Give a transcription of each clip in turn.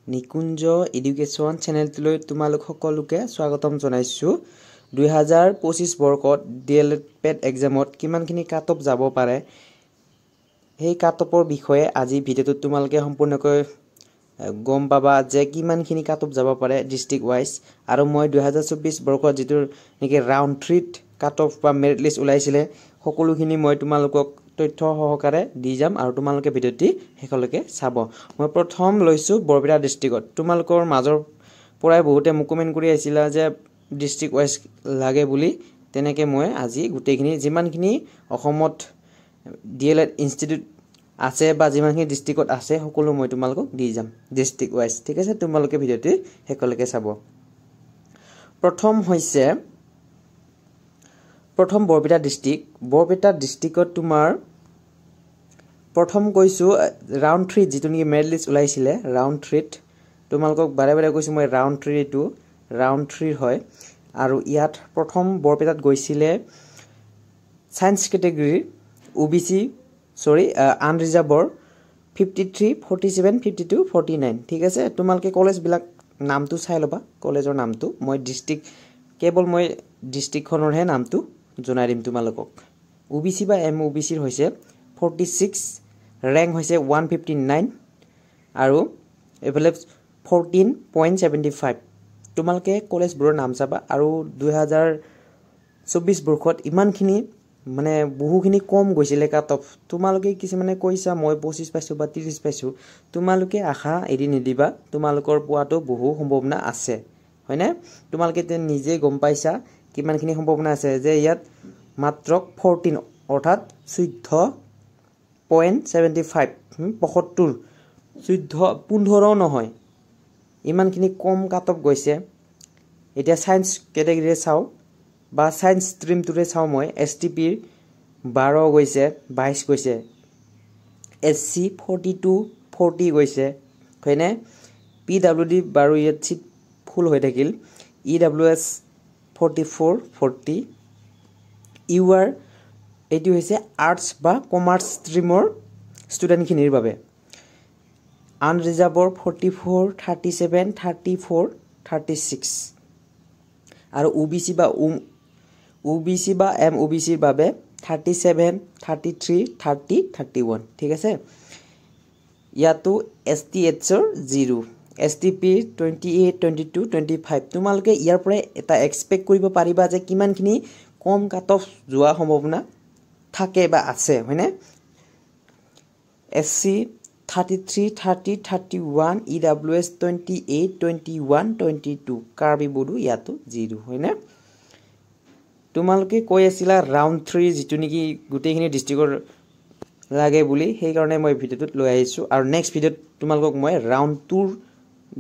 নিকুঞ্জ education চেনেলটোলৈ তোমালোক সকলোকে স্বাগতম জনাইছো 2025 বৰ্ষত ডিএলএড পেড এক্সামত কিমানখিনি কাট অফ যাব পাৰে সেই কাট অফৰ বিষয়ে আজি ভিডিওটো তোমালোকে সম্পূৰ্ণকৈ গম পাবা যে কিমানখিনি কাট অফ যাব পাৰে ডিস্ট্ৰিক্ট ওয়াইজ আৰু মই 2024 বৰ্ষত যেটো নেকি ৰাউন্ড 3 কাট অফ বা মেৰিট লিষ্ট ওলাইছিলে সকলোখিনি মই তোমালোকক তথ্য সহকাৰে দি যাম আৰু তোমালোকে ভিডিওটি হেকলৈকে চাব মই প্ৰথম লৈছো বৰপেটা ডিস্ট্ৰিক্টত তোমালোকৰ মাজৰ পৰাই বহুতে মোক কমেন্ট কৰি আছিলা যে ডিস্ট্ৰিক্ট ওয়াইজ লাগে বুলি তেনেকে মই আজি গুটেখিনি যিমানখিনি অসমত ডিএলএড ইনষ্টিটিউট আছে বা যিমানখিনি ডিস্ট্ৰিক্টত আছে সকলো মই তোমালোকক দি যাম ডিস্ট্ৰিক্ট ওয়াইজ ঠিক আছে তোমালোকে ভিডিওটি হেকলৈকে চাব প্ৰথম বৰপেটা ডিস্ট্ৰিক্টত তোমাৰ প্ৰথম কৈছো ৰাউন্ড 3 যেটো নি মেৰিট লিষ্ট ওলাইছিলে ৰাউন্ড 3 তোমালোকক বাৰে বাৰে কৈছো মই ৰাউন্ড 3 টু ৰাউন্ড 3 হয় আৰু ইয়াত প্ৰথম বৰপেটাত গৈছিলে সায়েন্স ক্যাটাগৰী ওবিসি আনৰিজাৰ্ভৰ 53 47 52 49 ঠিক আছে তোমালোকে কলেজ বিলাক নামটো চাই লবা কলেজৰ নামটো মই ডিস্ট্ৰিক্ট কেৱল মই ডিস্ট্ৰিক্টখনৰহে নামটো জনাই দিম তোমালোকক ওবিসি বা এম ওবিসিৰ হৈছে 46 rank হৈছে 159 আৰু এভেলে 14.75 তোমালোকে কলেজ বোৰৰ নাম চাবা আৰু 2024 বৰ্ষত ইমানখিনি মানে বহুখিনি কম গৈছিলে কাট অফ তোমালোকে কিছুমানে কৈছা মই 25 পাইছো বা 30 পাইছো তোমালোকে আশা এৰি নিদিবা তোমালোকৰ পোৱাটো বহু সম্ভাৱনা আছে হয়নে তোমালোকে নিজে গম পাইছা কিমানখিনি সম্ভাৱনা আছে যে ইয়াত মাত্ৰ 14 অৰ্থাৎ 14.75 75 15 নহয় ইমানখিনি কম কাট অফ গৈছে এটা সায়েন্স ক্যাটাগৰী চাও বা সায়েন্স স্ট্ৰীম টুৰে চাও মই এসটিপি 12 গৈছে 22 গৈছে এসসি 42 40 গৈছে হয়নে পিডব্লিউডি 12 ইয়াত সিট ফুল হৈ থাকিল ইডব্লিউএস 44 40 ইউআৰ এটি হৈছে আৰ্টস বা কমাৰ্চ স্ট্ৰীমৰ ষ্টুডেন্টখিনিৰ বাবে আনৰিজাৰ্ভৰ 44 37 34 36 আৰু ওবিসি বা এম ওবিসিৰ বাবে 37 33 30 31 ঠিক আছে ইয়াতো এসটিএইচৰ 0 এসটিপি 28 22 25 তোমালোকে ইয়াৰ পৰা এটা এক্সপেক্ট কৰিব পাৰিবা যে কিমানখিনি কম কাট অফ যোৱা সম্ভাৱনা থাকে বা আছে হয়নে এসসি 33 30 31 ইডব্লিউএস 28 21 22 কাৰ্বি বডু ইয়াতো 0 হয়নে তোমালোকে কৈ আছিলা ৰাউন্ড 3 যেটো নেকি গুটেখিনি ডিস্ট্ৰিক্টৰ লাগে বুলি সেই কাৰণে মই ভিডিওটোত লৈ আহিছো আৰু নেক্সট ভিডিওত তোমালোকক মই ৰাউন্ড 2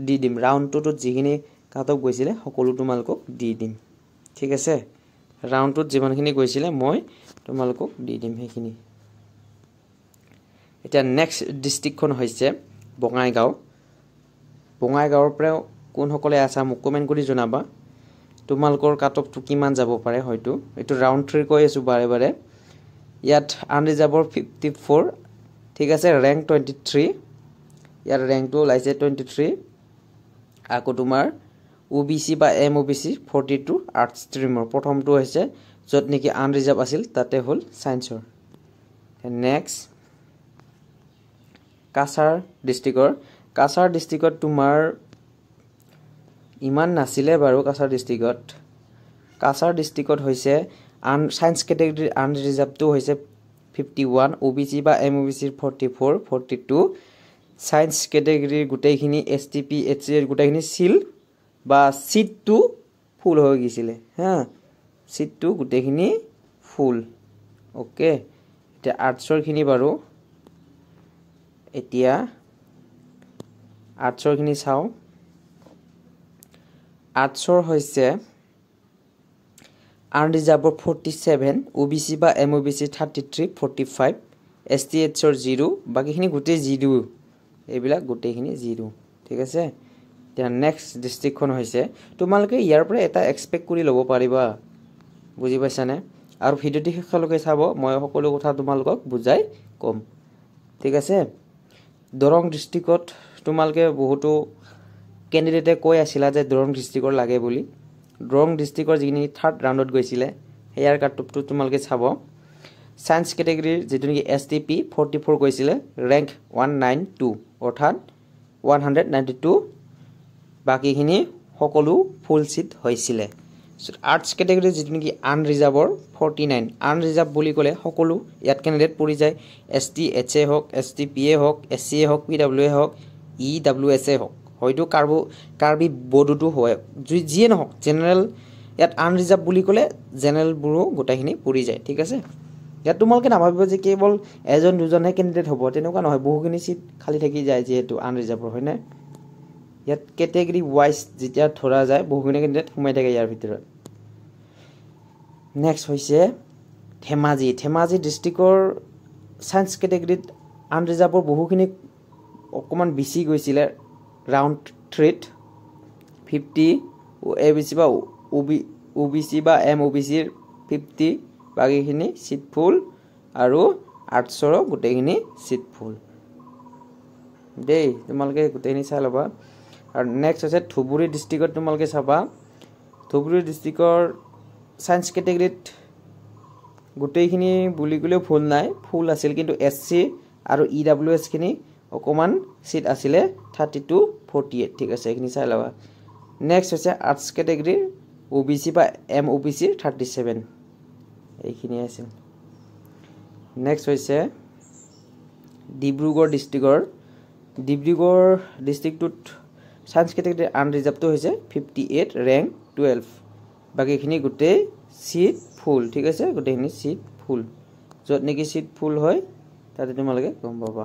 দি দিম ৰাউন্ড 2 ত যিখিনি কাট অফ গৈছিলে সকলো তোমালোকক দি দিম ঠিক আছে ৰাউন্ড 2 যিমানখিনি গৈছিলে মই তোমালোকক দি দিম সেইখিনি এটা নেক্সট ডিস্ট্ৰিক্টখন হৈছে বঙাইগাঁৱৰ পৰা কোন সকলে আছা মোক কমেন্ট কৰি জনাবা তোমালোকৰ কাট অফটো কিমান যাব পাৰে হয়তো এটো ৰাউন্ড 3 কৈ আছো বাৰে বাৰে ইয়াত আনৰিজাৰ্ভৰ 54 ঠিক আছে ৰেংক 23 ইয়াৰ ৰেংকটো লাইছে 23 আকৌ তোমাৰ ওবিসি বা এম ওবিসি 42 আৰ্টস ষ্ট্ৰীমৰ প্ৰথমটো হৈছে যত নেকি আনৰিজাৰ্ভ আছিল তাতে হল সায়েন্সৰ নেক্সট কাছাৰ ডিস্ট্ৰিক্টত তোমাৰ ইমান নাছিলে বাৰু কাছাৰ ডিস্ট্ৰিক্টত হৈছে সায়েন্স ক্যাটাগৰীৰ আনৰিজাৰ্ভটো হৈছে 51 ওবিসি বা এম ওবিসিৰ 44 42 সায়েন্স ক্যাটাগৰীৰ গুটেইখিনি এসটিপি এইচএৰ গুটেইখিনি সিল বা সিটটো ফুল হৈ গিছিলে হা সিটটো গুটেইখিনি ফুল ওকে এটা আৰ্টছৰ খিনি বাৰু এতিয়া আৰ্টছৰ খিনি চাও আৰ্টছৰ হৈছে আনৰিজাৰ্ভৰ 47 ওবিসি বা এম ওবিসি 33 45 এসটিএইচৰ 0 বাকিখিনি গুটে 0 এইবিলাক গুটেইখিনি 0 ঠিক আছে এতিয়া নেক্সট ডিস্ট্ৰিক্টখন হৈছে তোমালোকে ইয়াৰ পৰা এটা এক্সপেক্ট কৰি লব পাৰিবা বুজি পাইছানে আৰু ভিডিওটি শেষলৈকে চাব মই সকলো কথা তোমালোকক বুজাই কম ঠিক আছে দৰং ডিস্ট্ৰিক্টত তোমালোকে বহুতো কেণ্ডিডেটে কৈ আছিলা যে দৰং ডিষ্ট্ৰিক্টৰ লাগে বুলি দৰং ডিষ্ট্ৰিক্টৰ যিখিনি থাৰ্ড ৰাউণ্ডত গৈছিলে হেয়াৰ কাটঅফটো তোমালোকে চাব সায়েন্স কেটেগৰীৰ যেটো নেকি STP 44 কৈছিলে ৰেংক 192 অৰ্থাৎ 192 বাকিখিনি সকলো ফুল সিট হৈছিলে আৰ্টছ কেটেগৰী যেটো নেকি আনৰিজাৰ্ভৰ 49 আনৰিজাৰ্ভ বুলি ক'লে সকলো ইয়াত কেণ্ডিডেট পৰি যায় ST HA হওক STPA হওক SCA হওক PWA হওক EWSA হওক হয়তো কাৰ্বি বডুটো হয় যিয়ে নহওক জেনাৰেল ইয়াত আনৰিজাৰ্ভ বুলি ক'লে জেনাৰেল বুৰো গোটাখিনি পৰি যায় ঠিক আছে ইয়াত তোমালোকে নাভাবিব যে কেৱল এজন দুজনহে কেণ্ডিডেট হ'ব তেনেকুৱা নহয় বহুখিনি সিট খালি থাকি যায় যেহেতু আনৰিজাৰ্ভৰ হয় না ইয়াত কেটেগৰী ওয়াইজ যেতিয়া ধৰা যায় বহুখিনি কেণ্ডিডেট সোমাই থাকে ইয়াৰ ভিতৰত নেক্সট হৈছে ধেমাজি ডিস্ট্ৰিক্টৰ সায়েন্স কেটেগৰীত আনৰিজাৰ্ভৰ বহুখিনি অকমান বেছি গৈছিলে ৰাউণ্ড 3 50 ABC বা OBC বা MOBC ৰ 50 বাকিখিনি সিট ফুল আৰু আৰ্টছৰ গোটেইখিনি সিট ফুল দেই তোমালোকে গোটেইখিনি চাই লবা আৰু নেক্সট আছে ধুবুৰী ডিস্ট্ৰিক্টত তোমালোকে চাবা ধুবুৰী ডিস্ট্ৰিক্টৰ সায়েন্স কেটেগৰীত গোটেইখিনি বুলি গলে ফুল নাই ফুল আছিল কিন্তু SC আৰু EWS খিনি অকমান সিট আছিলে 32 48 ঠিক আছে এখিনি চাই লবা নেক্সট হৈছে আৰ্টছ কেটেগৰীৰ OBC বা MOBC 37 এইখিনি আছিল নেক্সট হৈছে ডিব্ৰুগড় ডিস্ট্ৰিক্টত সায়েন্স কেটেগৰীৰ আনৰিজাৰ্ভটো হৈছে 58 ৰেংক 12 বাকিখিনি গোটেই সিট ফুল ঠিক আছে গোটেইখিনি সিট ফুল যত নেকি সিট ফুল হয় তাতে তোমালোকে গম পাবা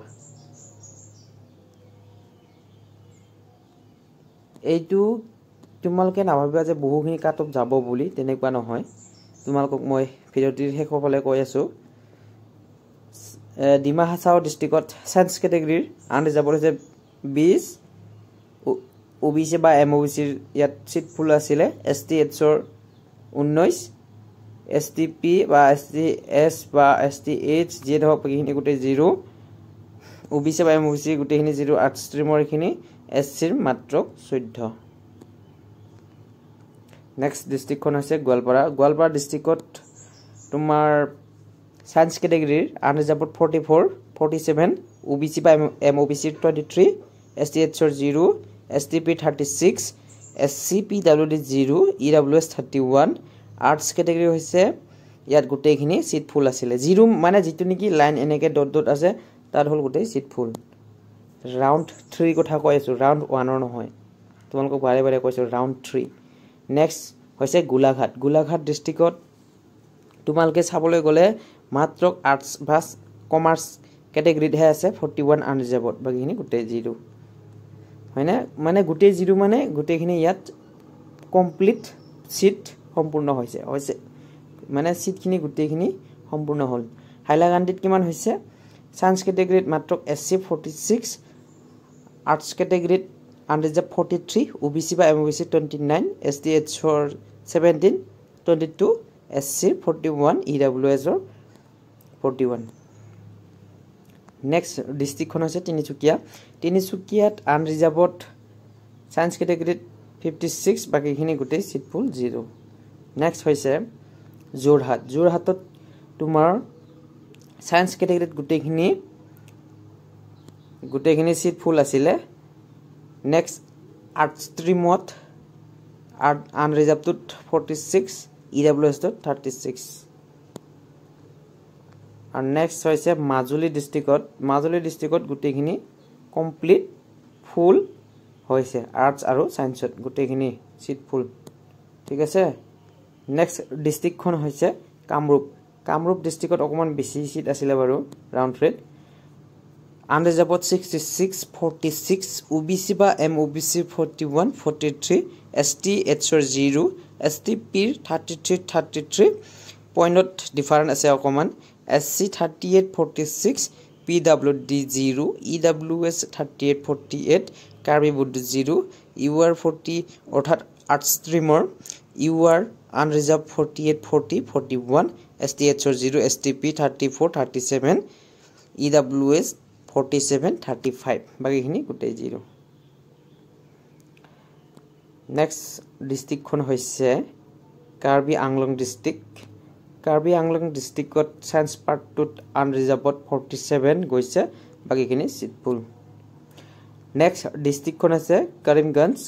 এইটো তোমালোকে নাভাবিবা যে বহুখিনি কাটঅফ যাব বুলি তেনেকুৱা নহয় তোমালোকক মই ভিডিওটিৰ শেষৰফালে কৈ আছো ডিমা হাছাও ডিস্ট্ৰিক্টত সায়েন্স কেটেগৰীৰ আনৰিজাৰ্ভ হৈছে 20 OBC বা MOBC ইয়াত সিট ফুল আছিলে STH ৰ 19 STP বা STS বা STH যে ধৰক বাকিখিনি গোটেই 0 OBC বা MOBC গোটেইখিনি 0 আৰ্টছ ষ্ট্ৰীমৰ এখিনি SC ৰ মাত্ৰ 14 নেক্সট ডিস্ট্ৰিক্টখন হৈছে গোৱালপাৰা ডিস্ট্ৰিক্টত তোমাৰ সায়েন্স কেটেগৰীৰ আনৰিজাৰ্ভত 44 47 OBC বা MOBC 23 STH ৰ 0 STP 36 SCPWD 0 EWS 31 arts category হৈছে ইয়াত গোটেইখিনি সিট ফুল আছিলে 0 মানে যেটো নেকি লাইন এনেকে ডট আছে তাত হল গোটেই সিট ফুল ৰাউণ্ড 3 কথা কৈ আছো ৰাউণ্ড 1 ৰ নহয় তোমালোকক বাৰে কৈছো ৰাউণ্ড 3 নেক্সট হৈছে গোলাঘাট ডিস্ট্ৰিক্টত তোমালোকে চাবলৈ গলে মাত্ৰ আৰ্টছ বা কমাৰ্চ কেটেগৰীত হে আছে 41 আনৰিজাৰ্ভত বাকিখিনি গোটেই 0 হয়না মানে গোটেই 0 মানে গোটেইখিনি ইয়াত কমপ্লিট সিট সম্পূৰ্ণ হৈছে মানে সিটখিনি গোটেইখিনি সম্পূৰ্ণ হল হাইলাকান্দিত কিমান হৈছে সায়েন্স কেটেগৰীত মাত্ৰ SC 46 আৰ্টছ কেটেগৰীত আনৰিজাৰ্ভ 43 OBC বা MOBC 29 STH ৰ 17 22 SC 41 EWS ৰ 41 নেক্সট ডিস্ট্ৰিক্টখন হৈছে তিনিচুকীয়াত আনৰিজাৰ্ভত সায়েন্স কেটেগৰীত 56 বাকিখিনি গোটেই সিট ফুল 0 নেক্সট হৈছে যোৰহাটত তোমাৰ সায়েন্স কেটেগৰীত গোটেইখিনি সিট ফুল আছিলে নেক্সট আৰ্টছ ষ্ট্ৰীমত আনৰিজাৰ্ভটোত 46 EWS ত 36 আৰু নেক্সট হৈছে মাজুলী ডিস্ট্ৰিক্টত গোটেইখিনি কমপ্লিট ফুল হৈছে আৰ্টছ আৰু সায়েন্সত গোটেইখিনি সিট ফুল ঠিক আছে নেক্সট ডিস্ট্ৰিক্টখন হৈছে কামৰূপ ডিস্ট্ৰিক্টত অকমান বেছি সিট আছিলে বাৰু ৰাউণ্ড 3 আনৰিজাৰ্ভত 66 46 OBC বা MOBC 41 43 STH ৰ 0 STP 33 পইণ্টত ডিফাৰেন্ট আছে অকমান SC 38 46 PWD 0 EWS 38 48 Karbi বুড 0 UR 40 অৰ্থাৎ আৰ্টছ ষ্ট্ৰীমৰ UR আনৰিজাৰ্ভ 48 40 41 STH ৰ 0 STP 34 37 EWS 47 35 বাকিখিনি গোটেই 0 নেক্সট ডিস্ট্ৰিক্টখন হৈছে Karbi Anglong district Karbi Anglong ডিস্ট্ৰিক্টত science পাৰ্টটোত unreserved 47 গৈছে বাকিখিনি সিট ফুল নেক্সট ডিস্ট্ৰিক্টখন আছে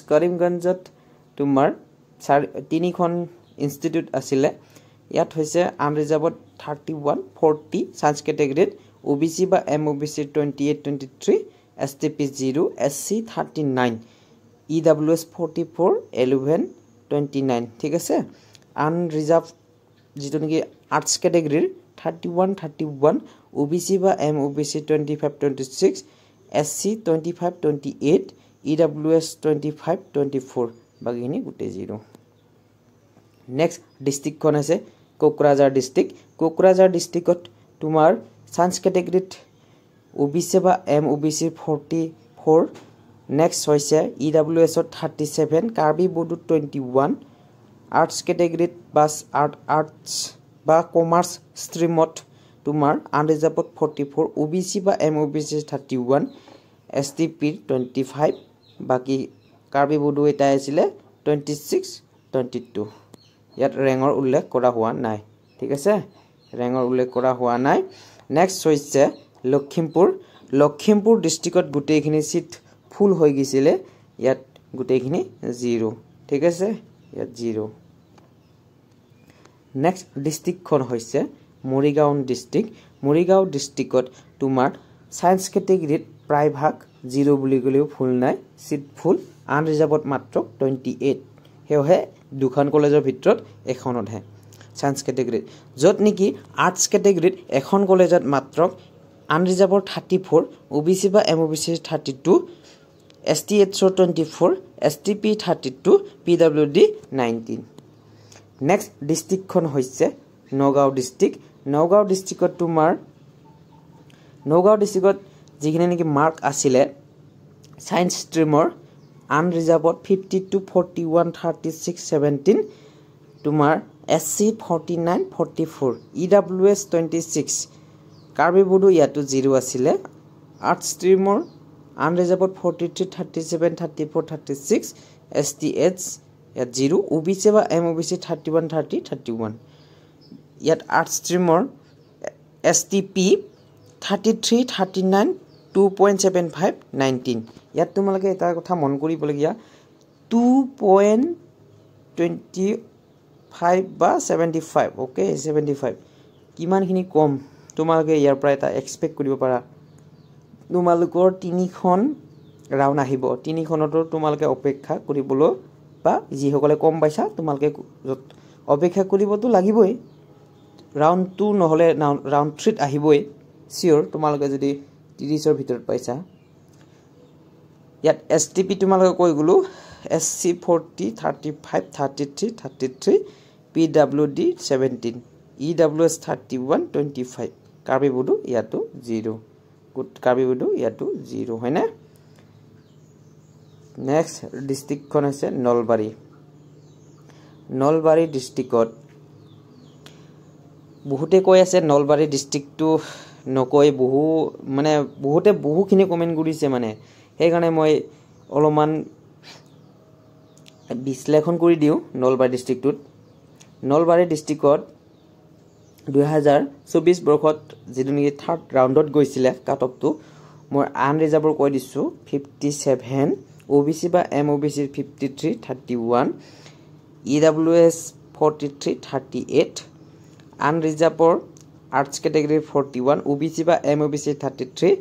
কৰিমগঞ্জত তোমাৰ তিনিখন ইনষ্টিটিউট আছিলে ইয়াত হৈছে আনৰিজাৰ্ভড 31 40 সায়েন্স কেটেগৰীত OBC বা MOBC 28 23 STP 0 SC 39 EWS 44 11 29 ঠিক আছে আনৰিজাৰ্ভ যেটো নেকি আৰ্টস কেটেগৰীৰ 31 31 OBC বা MOBC 25 26 SC 25 28 EWS 25 24 বাকিখিনি গুটে 0 নেক্সট ডিস্ট্ৰিক্টখন আছে কোকৰাঝাৰ ডিস্ট্ৰিক্টত তোমাৰ সায়েন্স কেটেগৰীত OBC বা MOBC 44 নেক্সট হৈছে EWS 37 কাৰ্বি বৰ্ডত 21 আৰ্টস কেটেগৰীত বাস আৰ্টস বা কমাৰ্চ ষ্ট্ৰীমত তোমাৰ আনৰিজাৰ্ভড 44 OBC বা MOBC 31 STP 25 বাকি কাৰ্বি বৰ্ড এটা আছিল 26 22 ইয়াত ৰেঙৰ উল্লেখ কৰা হোৱা নাই ঠিক আছে ৰেঙৰ উল্লেখ কৰা হোৱা নাই নেক্সট হৈছে লখিমপুৰ ডিস্ট্ৰিক্টত গুটেইখিনি সিট ফুল হৈ গিছিলে ইয়াত গুটেইখিনি 0 ঠিক আছে ইয়াত 0 নেক্সট ডিস্ট্ৰিক্টখন হৈছে মৰিগাঁও ডিস্ট্ৰিক্টত তোমাৰ সায়েন্স কেটেগৰীত প্ৰায় ভাগ 0 বুলি গলেও ফুল নাই সিট ফুল আনৰিজাৰ্ভড মাত্ৰ 28 হেহে দুখন কলেজৰ ভিতৰত এখনতহে সায়েন্স কেটেগৰীত যত নেকি আৰ্টস কেটেগৰীত এখন কলেজত মাত্ৰ আনৰিজাৰ্ভড 34 OBC বা MOBC 32 STH 24 STP 32 PWD 19 next ডিস্ট্ৰিক্টখন হৈছে নগাঁও ডিস্ট্ৰিক্টত তোমাৰ নগাঁও ডিস্ট্ৰিক্টত যিখিনি নেকি মাৰ্ক আছিলে সায়েন্স ষ্ট্ৰীমৰ আনৰিজাৰ্ভড 52 41 36 17 তোমাৰ SC 49 44 EWS 26 কাৰ্বি বৰ্ডো ইয়াতো 0 আছিলে আৰ্টস ষ্ট্ৰীমৰ আনৰিজাৰ্ভড 43 37 34 36 STH ইয়াত 0 OBC বা MOBC 31 30 31 ইয়াত আৰ্টস ষ্ট্ৰীমৰ STP 33 39 2.75 19 ইয়াত তোমালোকে এটা কথা মন কৰিবলগীয়া 2.25 বা 75 ওকে 75 কিমানখিনি কম তোমালোকে ইয়াৰ পৰা এটা এক্সপেক্ট কৰিব পাৰা তোমালোকৰ তিনিখন ৰাউন্ড আহিব তিনিখনটো তোমালোকে অপেক্ষা কৰিবলৈ বা যিসকলে কম পাইছা তোমালোকে অপেক্ষা কৰিবতো লাগিবই ৰাউন্ড 2 নহলে ৰাউন্ড 3 আহিবই সিওৰ তোমালোকে যদি 30 ৰ ভিতৰত পাইছা ইয়াত STP তোমালোকে কৈ গলো SC 40 35 33 33 PWD 17 EWS 31 25 কাৰ্বি বৰ্ডো ইয়াতো 0 কাৰ্বি বৰ্ডো ইয়াতো 0 হয়নে নেক্সট ডিস্ট্ৰিক্টখন আছে নলবাৰী ডিস্ট্ৰিক্টত বহুতে কৈ আছে নলবাৰী ডিস্ট্ৰিক্টটো নকৈ বহুখিনি কমেন্ট কৰিছে মানে সেইকাৰণে মই অলপমান বিশ্লেষণ কৰি দিও নলবাৰী ডিস্ট্ৰিক্টত 2024 বৰ্ষত যেটো নেকি থাৰ্ড ৰাউন্ডত গৈছিলে কাট অফটো মই আনৰিজাৰ্ভৰ কৈ দিছো 57 OBC বা MOBC 53 31 EWS 43 38 আনৰিজাৰ্ভৰ arts category 41 OBC বা MOBC 33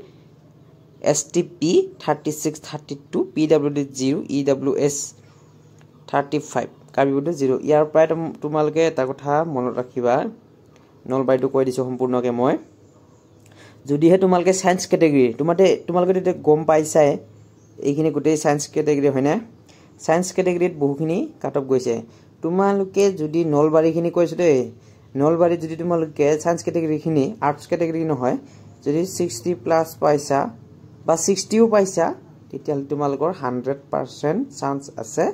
STP 36 32 PWD 0 EWS 35 Karbi বৰ্ডো 0 ইয়াৰ প্ৰায় তোমালোকে এটা কথা মনত ৰাখিবা নলবাৰীটো কৈ দিছো সম্পূৰ্ণকে মই যদিহে তোমালোকে সায়েন্স কেটেগৰী তোমালোকে গম পাইছাই এইখিনি গোটেই সায়েন্স কেটেগৰী হয়নে সায়েন্স কেটেগৰীত বহুখিনি কাট অফ গৈছে তোমালোকে যদি নলবাৰীখিনি কৈছো দেই নলবাৰীত যদি তোমালোকে সায়েন্স কেটেগৰীখিনি আৰ্টস কেটেগৰী নহয় যদি 60 প্লাস পাইছা বা 60 ও পাইছা তেতিয়াহ'লে তোমালোকৰ 100% চান্স আছে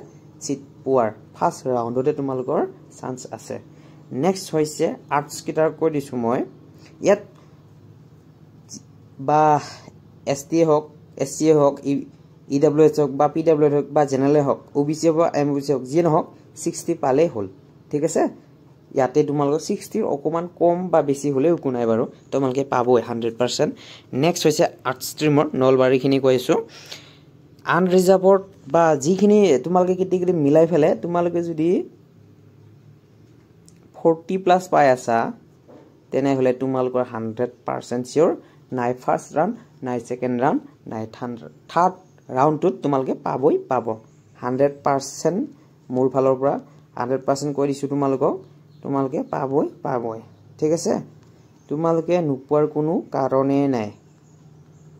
সিট পোৱাৰ ফাৰ্স্ট ৰাউন্ডতে তোমালোকৰ চান্স আছে নেক্সট হৈছে আৰ্টস কিটাৰ কৈ দিছো মই ইয়াত বা ST হক SC হক EWS হওক বা PWS হওক বা জেনেৰেল হওক OBC বা MOBC হওক যি নহওক 60 পালে হ'ল ঠিক আছে ইয়াতে তোমালোক 60 অকমান কম বা বেছি হলে একো নাই বাৰু তোমালোকে পাবই 100% নেক্সট হৈছে আৰ্টস ষ্ট্ৰীমৰ নলবাৰীখিনি কৈছো আনৰিজাৰ্ভড বা যিখিনি তোমালোকে কেটেগৰী মিলাই ফেলে তোমালোকে যদি 40 প্লাস পাই আছা তেনে হলে তোমালোকৰ 100% সিওৰ নাই ফাৰ্স্ট ৰাউন্ড নাই সেকেন্ড ৰাউন্ড নাই থাৰ্ড ৰাউন্ডত তোমালোকে পাবই পাব 100% মোৰ ফালৰ পৰা 100% কৈ দিছো তোমালোকে পাবই ঠিক আছে তোমালোকে নোপোৱাৰ কোনো কাৰণে নাই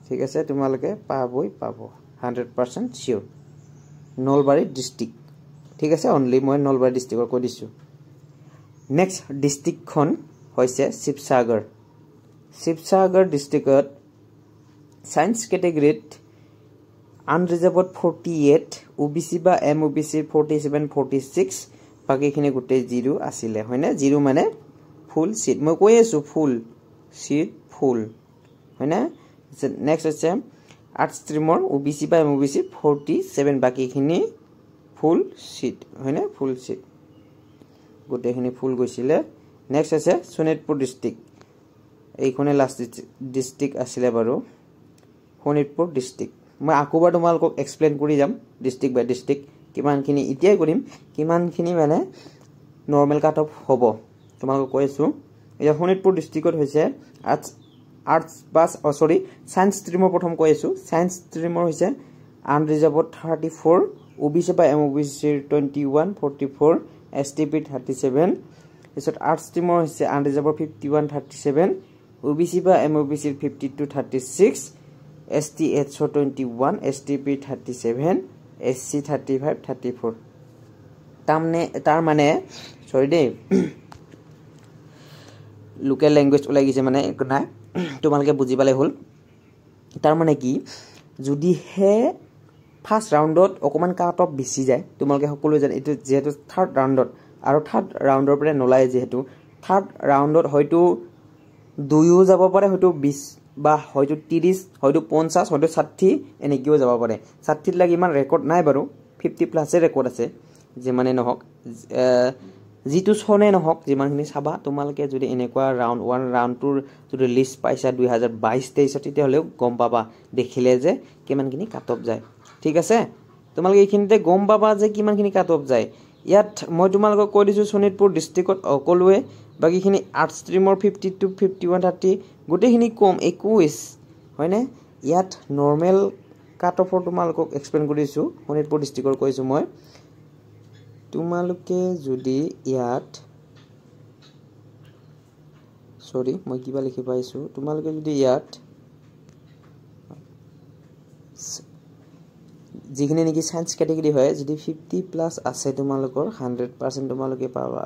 ঠিক আছে তোমালোকে পাবই 100% সিওৰ নলবাৰী ডিস্ট্ৰিক্ট ঠিক আছে অনলি মই নলবাৰী ডিস্ট্ৰিক্টৰ কৈ দিছো নেক্সট ডিস্ট্ৰিক্টখন হৈছে শিৱসাগৰ ডিস্ট্ৰিক্টত সায়েন্স কেটেগৰীত আনৰিজাৰ্ভড 48 OBC বা MOBC 47 46 বাকিখিনি গুটে জিৰো আছিল হয়নে জিৰো মানে ফুল সিট মই কৈ আছো ফুল সিট ফুল হয়নে নেক্সট আছে আৰ্টস ষ্ট্ৰীমৰ OBC বা MOBC 47 বাকিখিনি ফুল সিট হয়নে ফুল সিট গুটেখিনি ফুল গৈছিলে নেক্সট আছে শোণিতপুৰ ডিস্ট্ৰিক্ট এইখনে লাষ্ট ডিস্ট্ৰিক্ট আছিল বাৰু শোণিতপুৰ ডিস্ট্ৰিক্ট মই আকোবাৰ তোমালোকক এক্সপ্লেইন কৰি যাম ডিস্ট্ৰিক্ট বাই ডিস্ট্ৰিক্ট কিমানখিনি ইতিয়াই কৰিম কিমানখিনি মানে নৰমাল কাট অফ হ'ব তোমালোকক কৈ আছো এটা শোণিতপুৰ ডিস্ট্ৰিক্টত হৈছে আৰ্টস বাস সৰি সায়েন্স ষ্ট্ৰীমৰ প্ৰথম কৈ আছো সায়েন্স ষ্ট্ৰীমৰ হৈছে আনৰিজাৰ্ভড 34 OBC বা MOBC 21 44 STP 37 এছত আৰ্টস ষ্ট্ৰীমৰ হৈছে আনৰিজাৰ্ভড 51 37 OBC বা MOBC 52 36 STH 21 STP 37 SC 35 34 তাৰ মানে সৰি দে লোকেল ল্যাঙ্গুৱেজ ওলাই গিছে মানে একো নাই তোমালোকে বুজি পালে হল তাৰ মানে কি যদি হে ফার্স্ট রাউন্ডত অকমান কাট অফ বেছি যায় তোমালোকে সকলো জানে এটো যেহেতু থার্ড রাউন্ডত আৰু থাৰ্ড ৰাউণ্ডৰ পৰা নলাই যেহেতু থাৰ্ড ৰাউণ্ডত হয়তো দুইও যাব পাৰে হয়তো 20 বা হয়তো 30 হয়তো 50 হয়তো 60 এনেকিও যাব পাৰে 60 লাগি ইমান ৰেকৰ্ড নাই বাৰু 50 প্লাস ৰেকৰ্ড আছে যে মানে নহক জিতু সনে নহক যিমানখিনি চাবা তোমালোকে যদি এনেকুৱা ৰাউণ্ড 1 ৰাউণ্ডটোৰ যদি লিষ্ট পাইছা 2022 23 তেতিয়া হলেও গম পাবা দেখিলে যে কিমানখিনি কাট অফ যায় ঠিক আছে তোমালোকে এইখিনিতে গম পাবা যে কিমানখিনি কাট অফ যায় ইয়াত মই তোমালোকক কৈ দিছো শোণিতপুৰ ডিস্ট্ৰিক্টত অকলুৱে বাকিখিনি আৰ্টস ষ্ট্ৰীমৰ 52 51 30 গুটেখিনি কম 21 হয়নে ইয়াত নৰমাল কাট অফৰ তোমালোকক এক্সপ্লেইন কৰিছো শোণিতপুৰ ডিস্ট্ৰিক্টৰ কৈছো মই তোমালোকে যদি ইয়াত সৰি মই কিবা লিখি পাইছো তোমালোকে যদি ইয়াত যিখিনি নেকি সায়েন্স ক্যাটেগরি হয় যদি 50 প্লাস আছে তোমালোকৰ 100% তোমালোকে পাবা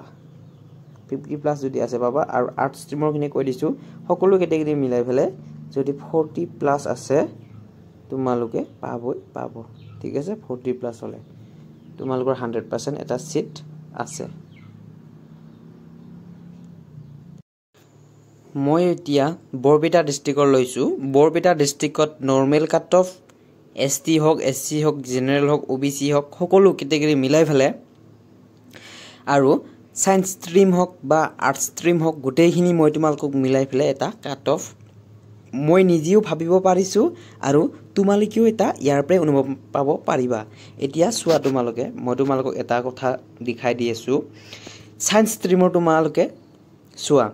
50 প্লাস যদি আছে পাবা আৰু আৰ্টস ষ্ট্ৰীমৰ খিনি কৈ দিছো সকলো ক্যাটেগরি মিলাই ফেলে যদি 40 প্লাস আছে তোমালোকে পাব ঠিক আছে 40 প্লাস হলে তোমালোকৰ 100% এটা সিট আছে মই এতিয়া বৰপেটা ডিস্ট্ৰিক্টৰ লৈছো বৰপেটা ডিস্ট্ৰিক্টত নৰমাল কাট অফ ST হক SC হক জেনাৰেল হক OBC হক সকলো ক্যাটেগৰি মিলাই ফেলে আৰু সায়েন্স ষ্ট্ৰীম হক বা আৰ্টস ষ্ট্ৰীম হক গুটেইখিনি মই তোমালোকক মিলাই ফেলে এটা কাট অফ মই নিজেও ভাবিব পাৰিছো আৰু তোমালোকেও এটা ইয়াৰ পৰা অনুভৱ পাব পাৰিবা এতিয়া চোৱা তোমালোকে মই তোমালোকক এটা কথা দেখাই দি আছো সায়েন্স ষ্ট্ৰীমৰ তোমালোকে চোৱা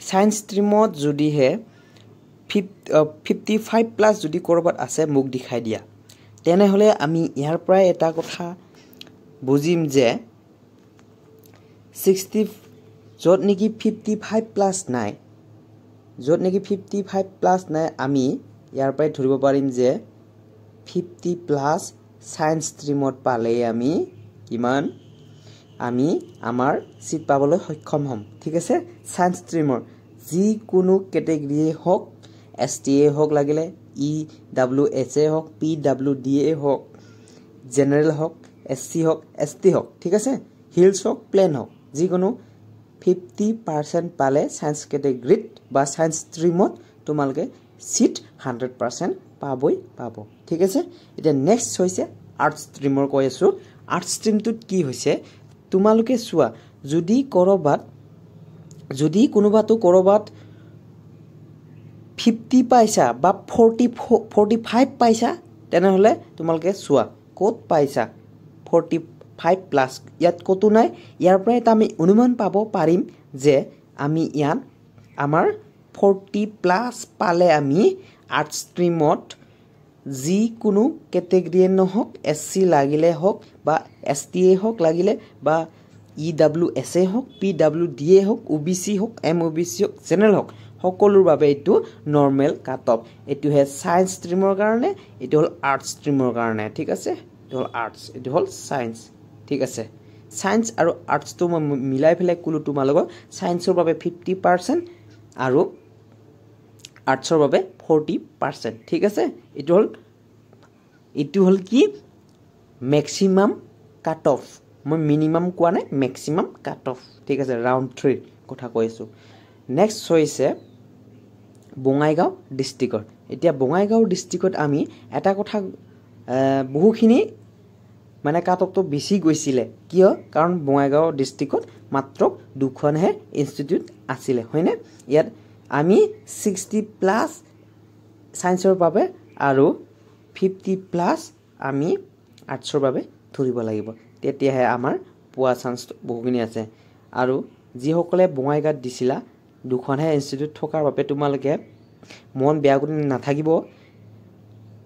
সায়েন্স ষ্ট্ৰীমত যদি হে 55 প্লাস যদি কৰবাত আছে মোক দেখাই দিয়া তেনে হলে আমি ইয়াৰ পৰা এটা কথা বুজিম যে 60 যত নেকি 55 প্লাস নাই যত নেকি 55 প্লাস নাই আমি ইয়াৰ পৰা ধৰিব পাৰিম যে 50 প্লাস সায়েন্স ষ্ট্ৰীমত পালে আমি কিমান আমি আমাৰ সিট পাবলৈ সক্ষম হম ঠিক আছে সায়েন্স ষ্ট্ৰীমৰ যি কোনো ক্যাটেগৰি হক STA হক লাগিলে EWS হক PWD হক জেনারেল হক SC হক ST হক ঠিক আছে হিলস হক প্লেন হক যি কোনো 50% পালে সায়েন্স ক্যাটেগরিত বা সায়েন্স ষ্ট্ৰীমত তোমালোকে সিট 100% পাবই পাব ঠিক আছে এতিয়া নেক্সট হৈছে আৰ্টছ ষ্ট্ৰীমৰ কৈ আছো আৰ্টছ ষ্ট্ৰীমটোত কি হৈছে তোমালোকে চোৱা যদি কোনোবাটো কৰবাত 50 পাইছা বা 45 পাইছা তেনেহলে তোমালোকে চোৱা ক'ত পাইছা 45 প্লাস ইয়াত কত নাই ইয়াৰ পৰা এটা আমি অনুমান পাব পাৰিম যে আমি ইয়াত আমাৰ 40 প্লাস পালে আমি আৰ্টছ ষ্ট্ৰীমত যি কোনো ক্যাটেগৰী নহক এসসি লাগিলে হক বা এসটিএ হক লাগিলে বা ইডব্লিউএস হক পিডব্লিউডি হক ওবিসি হক এমওবিসি হক জেনাৰেল হক সকলোৰ বাবে এটো নৰমাল কাট অফ এটো হে সায়েন্স ষ্ট্ৰীমৰ কাৰণে এটো হল আৰ্টছ ষ্ট্ৰীমৰ কাৰণে ঠিক আছে এটো হল আৰ্টছ এটো হল সায়েন্স ঠিক আছে সায়েন্স আৰু আৰ্টছ তো মিলাই ফেলে কুলো তোমালোকৰ সায়েন্সৰ বাবে 50% আৰু আৰ্টছৰ বাবে 40% ঠিক আছে এটো হল কি ম্যাক্সিমাম কাট অফ মই মিনিমাম কোৱা নাই ম্যাক্সিমাম কাট অফ ঠিক আছে ৰাউন্ড 3 কথা কৈছো নেক্সট হৈছে বঙাইগাঁও ডিস্ট্ৰিক্টৰ এতিয়া বঙাইগাঁও ডিস্ট্ৰিক্টত আমি এটা কথা বহুখিনি মানে কাট অফটো বেছি গৈছিলে কিয় কাৰণ বঙাইগাঁও ডিস্ট্ৰিক্টত মাত্ৰ দুখনহে ইনষ্টিটিউট আছিলে হয়নে ইয়াত আমি 60 প্লাস সায়েন্সৰ বাবে আৰু 50 প্লাস আমি আৰ্টছৰ বাবে ধৰিব লাগিব তেতিয়াহে আমাৰ পোৱা চান্স বহুখিনি আছে আৰু যিসকলে বঙাইগাঁৱত দিছিলা দুখনহে ইনষ্টিটিউট থকাৰ বাবে তোমালোকে মন বেয়া কৰি নাথাকিব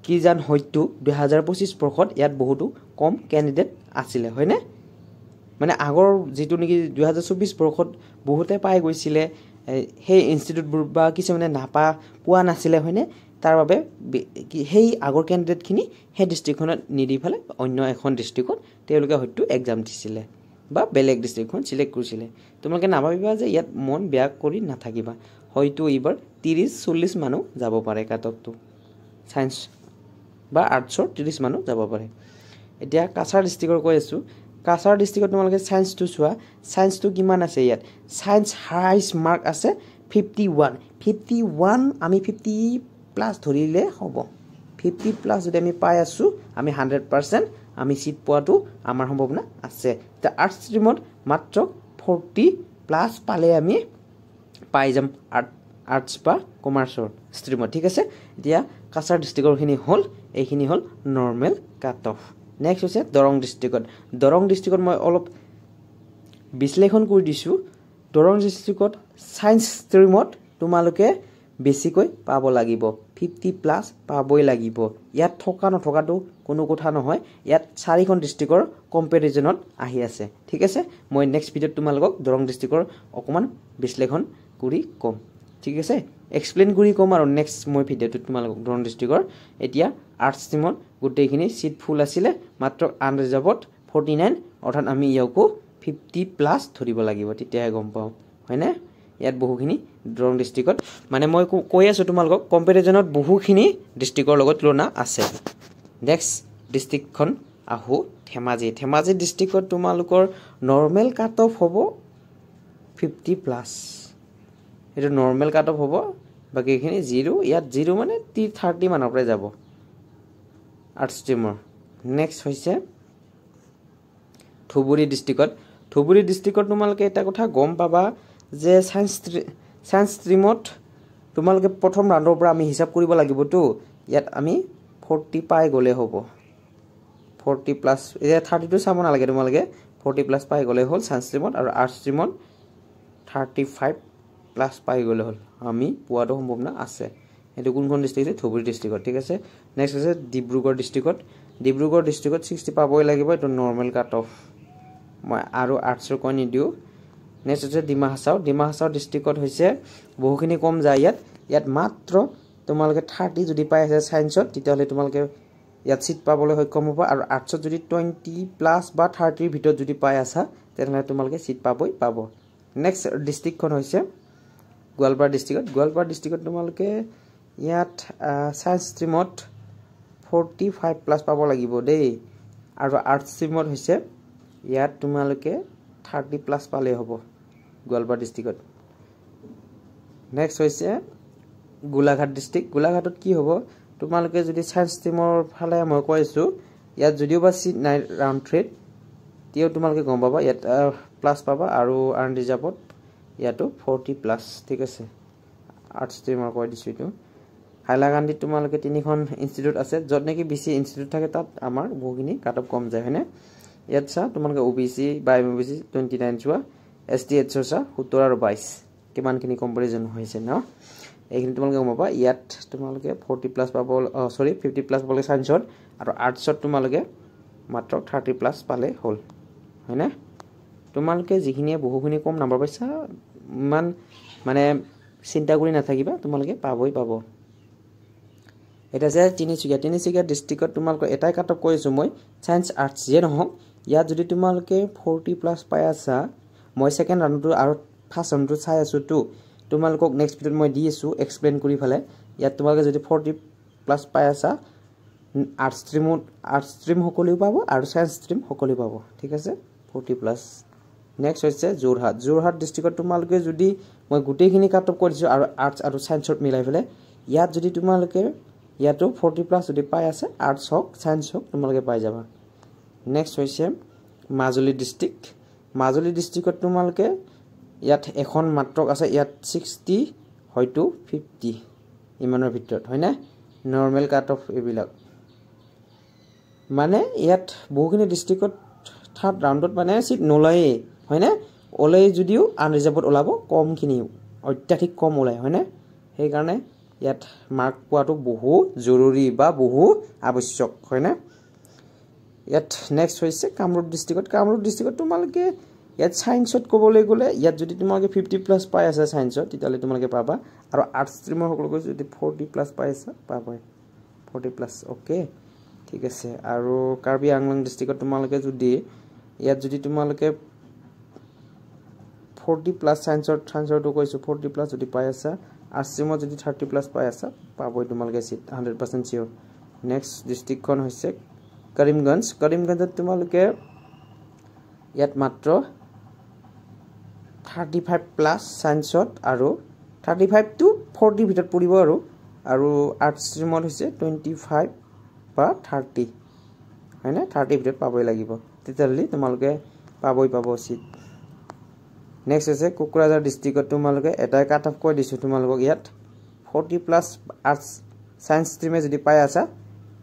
কি জান হয়তো 2025 বৰ্ষত ইয়াত বহুতো কম ক্যান্ডিডেট আছিলে হয়নে মানে আগৰ যেটো নেকি 2024 বৰ্ষত বহুতে পাই গৈছিলে সেই ইনষ্টিটিউটবোৰ বা কিছুমানে নাপা পোৱা নাছিলে হয়নে তাৰ বাবে সেই আগৰ ক্যান্ডিডেট খিনি সেই ডিস্ট্ৰিক্টখনত নিদি ফেলে অন্য এখন ডিস্ট্ৰিক্টত তেওঁলোকে হয়তো এক্সাম দিছিলে বা বেলেগ ডিস্ট্ৰিক্টখন সিলেক্ট কৰিছিলে তোমালোকে নাভাবিবা যে ইয়াত মন বেয়া কৰি নাথাকিবা হয়তো এইবাৰ 30-40 মানুহ যাব পাৰে কাটকটো সায়েন্স বা আৰ্টছৰ 30 মানুহ যাব পাৰে এতিয়া কাছাৰ ডিস্ট্ৰিক্টৰ কৈ আছো কাছাৰ ডিস্ট্ৰিক্টত তোমালোকে সায়েন্সটো চোৱা সায়েন্সটো কিমান আছে ইয়াত সায়েন্স হাইছ মাৰ্ক আছে 51 আমি 50 প্লাস ধৰিলে হ'ব 50 প্লাস যদি আমি পাই আছো আমি 100% আমি সিট পোৱাটো আমাৰ সম্ভাৱনা আছে তা আৰ্টছ ষ্ট্ৰীমত মাত্ৰ 40 প্লাস পালে আমি পাই যাম আৰ্টছ বা কমাৰ্চৰ ষ্ট্ৰীমত ঠিক আছে এতিয়া কাছাৰ ডিস্ট্ৰিক্টৰ খিনি হল এইখিনি হল নৰমাল কাট অফ নেক্সট হৈছে দৰং ডিস্ট্ৰিক্টত মই অলপ বিশ্লেষণ কৰি দিছো দৰং ডিস্ট্ৰিক্টত সায়েন্স ষ্ট্ৰীমত তোমালোকে বেছিকৈ পাব লাগিব 50 প্লাস পাবই লাগিব ইয়াত থকা নথকাটো কোনো কথা নহয় ইয়াত চাৰিখন ডিস্ট্ৰিক্টৰ কম্পাৰিজনত আহি আছে ঠিক আছে মই নেক্সট ভিডিঅত তোমালোকক দৰং ডিস্ট্ৰিক্টৰ অকমান বিশ্লেষণ কৰি কম ঠিক আছে এক্সপ্লেইন কৰি কম আৰু নেক্সট মই ভিডিঅত তোমালোকক দৰং ডিস্ট্ৰিক্টৰ এতিয়া আৰ্টছ ষ্ট্ৰীমত গোটেইখিনি সিট ফুল আছিল মাত্ৰ আনৰিজাৰ্ভড 49 অৰ্থাৎ আমি ইয়াকো 50 প্লাস ধৰিব লাগিব তেতিয়াহে গম পাও হয়নে ইয়াত বহুখিনি দৰং ডিস্ট্ৰিক্টত মানে মই কৈ আছো তোমালোকক কম্পাৰিজনত বহুখিনি ডিস্ট্ৰিক্টৰ লগত তুলনা আছে নেক্সট ডিস্ট্ৰিক্টখন আহো ধেমাজি ডিস্ট্ৰিক্টত তোমালোকৰ নরমাল কাট অফ হ'ব 50 প্লাস এটা নরমাল কাট অফ হ'ব বাকিখিনি 0 ইয়াত 0 মানে 30 মানৰ পৰা যাব আৰ্টছ ষ্ট্ৰীমৰ নেক্সট হৈছে ধুবুৰী ডিস্ট্ৰিক্টত তোমালোকে এটা কথা গম পাবা যে সায়েন্স ষ্ট্ৰীমত তোমালোকে প্ৰথম ৰাউণ্ডৰ পৰা আমি হিসাব কৰিব লাগিব তো ইয়াত আমি 40 পাই গলে হ'ব 40 প্লাস এয়া 32 চাব নালাগে তোমালোকে 40 প্লাস পাই গলে হল সায়েন্স ষ্ট্ৰীমত আৰু আৰ্টছ ষ্ট্ৰীমত 35 প্লাস পাই গলে হল আমি পোৱাটো সম্ভাৱনা আছে এটো কোনখন ডিস্ট্ৰিক্ট ধুবুৰী ডিস্ট্ৰিক্টত ঠিক আছে নেক্সট আছে ডিব্ৰুগড় ডিস্ট্ৰিক্টত 60 পাবই লাগিব এটো নৰমাল কাট অফ মই আৰু আৰ্টছৰ কৈ নিদিও নেক্সট আছে ডিমা হাছাও ডিস্ট্ৰিক্টত হৈছে বহুখিনি কম যায় ইয়াত মাত্ৰ তোমালোকে 30 যদি পাই আছে সায়েন্সত তেতিয়াহলে তোমালোকে ইয়াত সিট পাবলৈ সক্ষম হ'ব আৰু আৰ্টছত যদি 20 প্লাস বা 30 ভিতৰত যদি পাই আছা তেনেহলে তোমালোকে সিট পাব নেক্সট ডিস্ট্ৰিক্টখন হৈছে গোৱালপাৰা ডিস্ট্ৰিক্টত তোমালোকে ইয়াত সায়েন্স ষ্ট্ৰীমত 45 প্লাস পাব লাগিব দেই আৰু আৰ্টছ ষ্ট্ৰীমত হৈছে ইয়াত তোমালোকে 30 প্লাস পালে হ'ব গোৱালপাৰা ডিস্ট্ৰিক্টত নেক্সট হৈছে গোলাঘাটত কি হ'ব তোমালোকে যদি সায়েন্স ষ্ট্ৰীমৰ ফালে মই কৈ আছো ইয়াত যদিও বা সিট নাই ৰাউণ্ড 3 তিও তোমালোকে গম পাবা ইয়াত প্লাস পাবা আৰু আৰ্ন ৰিজাৰ্ভত ইয়াতো 40 প্লাস ঠিক আছে আৰ্টছ ষ্ট্ৰীমৰ কৈ দিছো এটো হাইলাকান্দি তোমালোকে তিনিখন ইনষ্টিটিউট আছে যত নেকি বিসি ইনষ্টিটিউট থাকে তাত আমাৰ বহুখিনি কাট অফ কম যায় হয়নে ইয়াত চা তোমালোকে ওবিসি বাই ওবিসি 29 চোৱা এসটিএইচ চা 17 আৰু 22 কিমানখিনি কম্পাৰিজন হৈছে ন এইখিনি তোমালোকে গম পাবা ইয়াত তোমালোকে 40 প্লাস পাব সৰি 50 প্লাস পালে সায়েন্সত আৰু আৰ্টছত তোমালোকে মাত্ৰ 30 প্লাস পালে হল হয়নে তোমালোকে যিখিনিয়ে বহুখিনি কম নম্বৰ পাইছা মান মানে চিন্তা কৰি নাথাকিবা তোমালোকে পাবই পাব এটা যে তিনিচুকীয়া ডিস্ট্ৰিক্টত তোমালোকে এটাই কাট অফ কৰিছো মই সায়েন্স আৰ্টছ যে নহক ইয়াত যদি তোমালোকে 40 প্লাস পাই আছা মই সেকেন্ড ৰাউণ্ডটো আৰু ফাৰ্স্ট ৰাউণ্ডটো চাই আছো তো তোমালোকক নেক্সট ভিডিঅত মই দি আছো এক্সপ্লেইন কৰি ফেলে ইয়াত তোমালোকে যদি 40 প্লাস পাই আছা আৰ্টছ ষ্ট্ৰীম সকলোই পাব আৰু সায়েন্স ষ্ট্ৰীম সকলোই পাব ঠিক আছে 40 প্লাস নেক্সট হৈছে যোৰহাট ডিস্ট্ৰিক্টত তোমালোকে যদি মই গুটেইখিনি কাট অফ কৰিছো আৰু আৰ্টছ আৰু সায়েন্সত মিলাই ফেলে ইয়াত যদি তোমালোকে ইয়াতো 40 প্লাস যদি পাই আছে আৰ্টছ হক সায়েন্স হক তোমালোকে পাই যাবা নেক্সট হৈছে মাজুলী ডিস্ট্ৰিক্টত তোমালোকে ইয়াত এখন মাত্ৰক আছে ইয়াত 60 হয়তো 50 ইমানৰ ভিতৰত হয় না নৰমাল কাট অফ এবিলাক মানে ইয়াত বহুখিনি ডিস্ট্ৰিক্টত থাৰ্ড ৰাউণ্ডত মানে সিট নলাই হয় না ওলাই যদিও আনৰিজাৰ্ভত ওলাব কমখিনি অত্যাধিক কম ওলাই হয় না সেই কাৰণে ইয়াত মাৰ্ক পোৱাটো বহু জৰুৰী বা বহু আৱশ্যক হয় না ইয়াত নেক্সট হৈছে কামৰূপ ডিস্ট্ৰিক্টত তোমালোকে ইয়াত সায়েন্সত ক'বলৈ গ'লে ইয়াত যদি তোমালোকে 50 প্লাস পাই আছে সায়েন্সত তেতিয়ালে তোমালোকে পাবা আৰু আৰ্টছ ষ্ট্ৰীমৰ সকলোকে যদি 40 প্লাস পাই আছে পাবই 40 প্লাস ওকে ঠিক আছে আৰু কাৰ্বি আংলং ডিস্ট্ৰিক্টত তোমালোকে যদি ইয়াত যদি তোমালোকে 40 প্লাস সায়েন্সৰটো কৈছো 40 প্লাস যদি পাই আছে আৰ্টছ ষ্ট্ৰীমত যদি 30 প্লাস পাই আছে পাবই তোমালোকে সিট 100% চিয়ৰ নেক্সট ডিস্ট্ৰিক্টখন হৈছে কৰিমগঞ্জত তোমালোকে ইয়াত মাত্ৰ 35 প্লাস সায়েন্সত আৰু 35 টু 40 ভিতৰত পৰিব আৰু আৰ্টছ ষ্ট্ৰীমত হৈছে 25 বা 30 হয় না 30 ভিতৰত পাবই লাগিব তেতিয়ালে তোমালোকে পাব সিট নেক্সট হৈছে কোকৰাঝাৰ ডিস্ট্ৰিক্টত তোমালোকে এটাই কাট অফ কৈ দিছো তোমালোকক ইয়াত 40 প্লাস আৰ্টছ সায়েন্স ষ্ট্ৰীমে যদি পাই আছা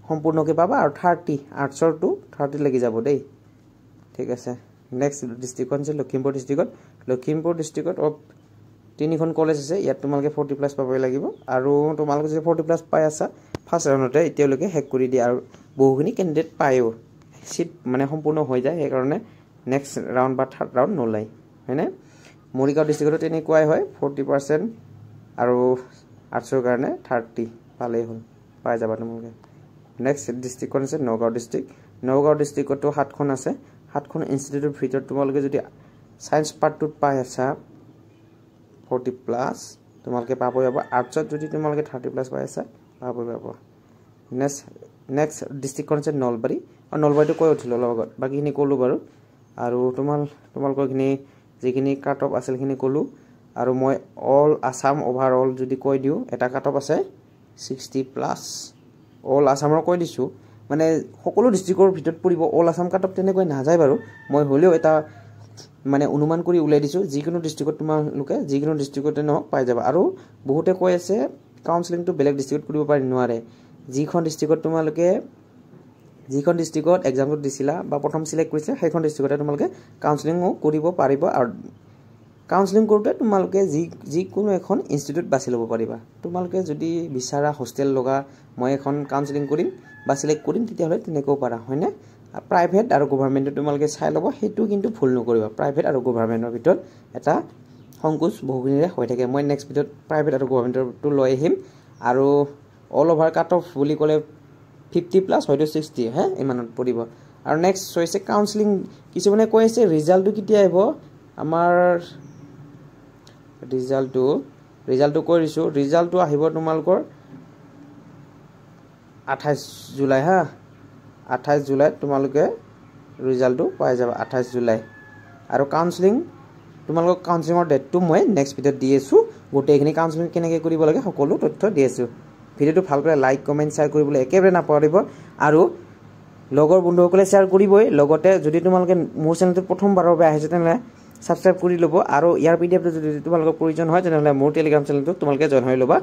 সম্পূৰ্ণকে পাবা আৰু 30 আৰ্টছৰ টু 30 লাগি যাব দেই ঠিক আছে নেক্সট ডিস্ট্ৰিক্টখন আছে লখিমপুৰ ডিস্ট্ৰিক্টত তিনিখন কলেজ আছে ইয়াত তোমালোকে 40 প্লাস পাবই লাগিব আৰু তোমালোকে যদি 40 প্লাস পাই আছা ফাৰ্স্ট ৰাউণ্ডতে এতিয়ালৈকে হেক কৰি দিয়া আৰু বহুখিনি ক্যান্ডিডেট পায়ও সিট মানে সম্পূৰ্ণ হৈ যায় সেই কাৰণে নেক্সট ৰাউণ্ড বা থাৰ্ড ৰাউণ্ড নলাই হয়নে মৰিগাঁও ডিস্ট্ৰিক্টত তেনেকুৱাই হয় 40% আৰু আৰ্টছৰ কাৰণে 30 পালেই হ'ল পাই যাবা তোমালোকে নেক্সট ডিস্ট্ৰিক্টখন আছে নগাঁও ডিস্ট্ৰিক্টতো 7খন আছে 7খন ইনষ্টিটিউটৰ ভিতৰত তোমালোকে যদি সায়েন্স পাৰ্টটোত পাই আছা 40 প্লাস তোমালোকে পাবই আৰ্টছত যদি তোমালোকে 30 প্লাস পাই আছা পাবই নেক্সট ডিস্ট্ৰিক্টখন আছে নলবাৰীটো কৈ উঠিলো লগত বাকিখিনি ক'লো বাৰু আৰু তোমালোকৰ যিখিনি কাট অফ আছিলখিনি ক'লো আৰু মই অল আসাম ওভাৰঅল যদি কৈ দিও এটা কাট অফ আছে 60 প্লাস অল আসামৰ কৈ দিছো মানে সকলো ডিস্ট্ৰিক্টৰ ভিতৰত পৰিব অল আসাম কাট অফ তেনেকৈ নাযায় বাৰু মই হলেও এটা মানে অনুমান কৰি উলাই দিছো যিকোনো ডিস্ট্ৰিক্টত তোমালোকে যিকোনো ডিস্ট্ৰিক্টতে নহক পাই যাবা আৰু বহুতে কৈ আছে কাউন্সেলিংটো বেলেগ ডিস্ট্ৰিক্টত কৰিব পাৰি নোৱাৰে যিখন ডিস্ট্ৰিক্টত এক্সামটো দিছিলা বা প্ৰথম সিলেক্ট কৰিছিলা সেইখন ডিস্ট্ৰিক্টতে তোমালোকে কাউন্সেলিংও কৰিব পাৰিবা আৰু কাউন্সেলিং কৰোতে তোমালোকে যিকোনো এখন ইনষ্টিটিউট বাছি ল'ব পাৰিবা তোমালোকে যদি বিচাৰা হোস্টেল লগা মই এখন কাউন্সেলিং কৰিম বা সিলেক্ট কৰিম তেতিয়াহলে তেনেকৈ পাৰা হয়নে প্ৰাইভেট আৰু গভৰ্ণমেণ্ট তোমালোকে চাই ল'ব হেতু কিন্তু ভুল নকৰিবা প্ৰাইভেট আৰু গভৰ্ণমেণ্টৰ ভিতৰত এটা সংকোচ বহুখিনিৰে হৈ থাকে মই নেক্সট ভিডিঅত প্ৰাইভেট আৰু গভৰ্ণমেণ্টৰটো লৈ আহিম আৰু অল ওভাৰ কাট অফ বুলি ক'লে 50 প্লাস হয়তো 60 হে ইমানত পৰিব আৰু নেক্সট হৈছে কাউন্সেলিং কিছুমানে কৈ আছে ৰিজাল্টটো কেতিয়া আহিব আমাৰ ৰিজাল্টটো কৈ দিছো ৰিজাল্টটো আহিব তোমালোকৰ 28 জুলাই হা 28 জুলাইত তোমালোকে ৰিজাল্টটো পাই যাবা 28 জুলাই আৰু কাউন্সেলিং তোমালোকক কাউন্সেলিংৰ ডেটটো মই নেক্সট ভিডিঅত দি আছো গোটেইখিনি কাউন্সেলিং কেনেকৈ কৰিব লাগে সকলো তথ্য দি আছো ভিডিঅ'টো ভাল পালে লাইক কমেণ্ট শ্বেয়াৰ কৰিবলৈ একেবাৰে নাপাহৰিব আৰু লগৰ বন্ধুসকলে শ্বেয়াৰ কৰিবই লগতে যদি তোমালোকে মোৰ চেনেলটো প্ৰথমবাৰৰ বাবে আহিছে তেনেহ'লে সাবস্ক্ৰাইব কৰি ল'ব আৰু ইয়াৰ পিডিএফটো যদি তোমালোকৰ প্ৰয়োজন হয় তেনেহ'লে মোৰ টেলিগ্ৰাম চেনেলটো তোমালোকে জইন হৈ ল'বা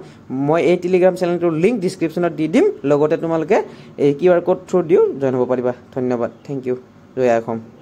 মই এই টেলিগ্ৰাম চেনেলটোৰ লিংক ডিছক্ৰিপশ্যনত দি দিম লগতে তোমালোকে এই QR কোড থ্ৰু দিও জইন হ'ব পাৰিবা ধন্যবাদ থেংক ইউ জয় অসম